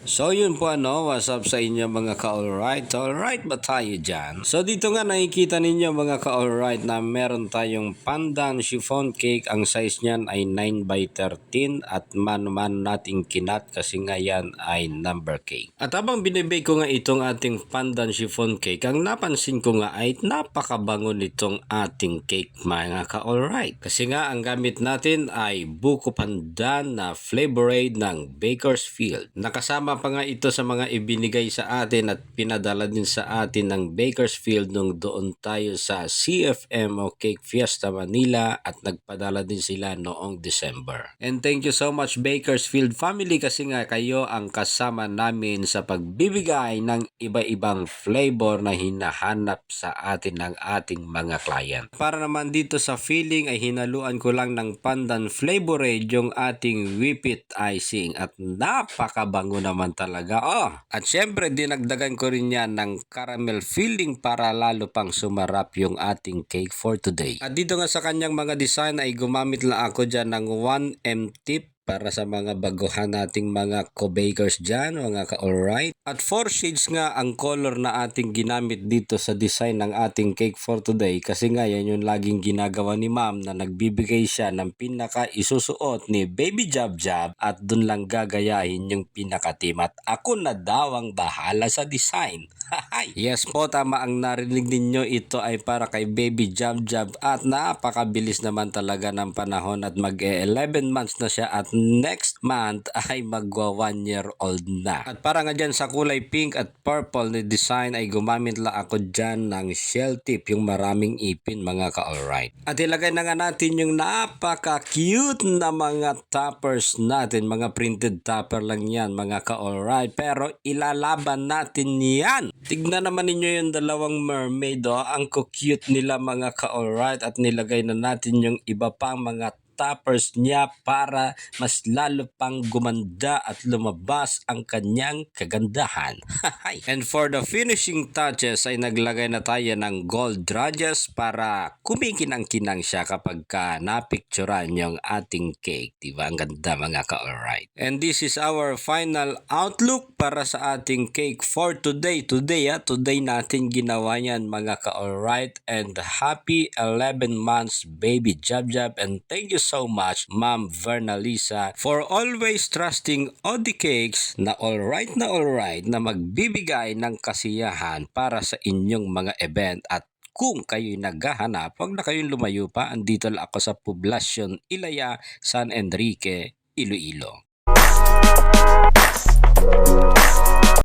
So yun po what's up sa inyo mga ka-alright? Alright ba tayo dyan? So dito nga nakikita ninyo mga ka-alright na meron tayong pandan chiffon cake. Ang size niyan ay 9x13 at man nating kinat kasi nga yan ay number cake. At habang binibake ko nga itong ating pandan chiffon cake, ang napansin ko nga ay napakabango nitong ating cake mga ka-alright. Kasi nga ang gamit natin ay buko pandan na flavorade ng Bakersfield. Nakasama pa nga ito sa mga ibinigay sa atin at pinadala din sa atin ng Bakersfield nung doon tayo sa CFM o Cake Fiesta Manila at nagpadala din sila noong December. And thank you so much Bakersfield family kasi nga kayo ang kasama namin sa pagbibigay ng iba-ibang flavor na hinahanap sa atin ng ating mga client. Para naman dito sa filling ay hinaluan ko lang ng pandan flavorade yung ating whipped icing at napakabango naman talaga. At syempre dinagdagan ko rin yan ng caramel filling para lalo pang sumarap yung ating cake for today. At dito nga sa kanyang mga design ay gumamit lang ako dyan ng 1M tip para sa mga baguhan nating mga co-bakers dyan, mga ka-alright. At 4 shades nga ang color na ating ginamit dito sa design ng ating cake for today kasi nga yan yung laging ginagawa ni ma'am na nagbibigay siya ng pinaka isusuot ni Baby Jab Jab at dun lang gagayahin yung pinaka-team at ako na daw ang bahala sa design. Yes po, tama ang narinig ninyo, ito ay para kay Baby Jab Jab at napakabilis naman talaga ng panahon at mag-11 months na siya at next month ay magwa 1 year old na. At para nga dyan sa kulay pink at purple na design ay gumamit lang ako dyan ng shell tip, yung maraming ipin mga ka-alright. At ilagay na nga natin yung napaka-cute na mga toppers natin, mga printed topper lang yan mga ka-alright, pero ilalaban natin yan. Tignan naman ninyo yung dalawang mermaid, ang cute nila mga ka-alright at nilagay na natin yung iba pang mga toppers niya para mas lalo pang gumanda at lumabas ang kanyang kagandahan. And for the finishing touches ay naglagay na tayo ng gold rajas para kumikinang-kinang siya kapag napicturan yung ating cake. Diba? Ang ganda mga ka-alright. And this is our final outlook para sa ating cake for today. Today natin ginawa yan mga ka-alright. And happy 11 months Baby Jab Jab, and thank you so much Ma'am Vernalisa for always trusting Odi Cakes na alright na magbibigay ng kasiyahan para sa inyong mga event. At kung kayo'y naghahanap, huwag na kayong lumayo pa, andito lang ako sa Poblacion Ilaya, San Enrique, Iloilo.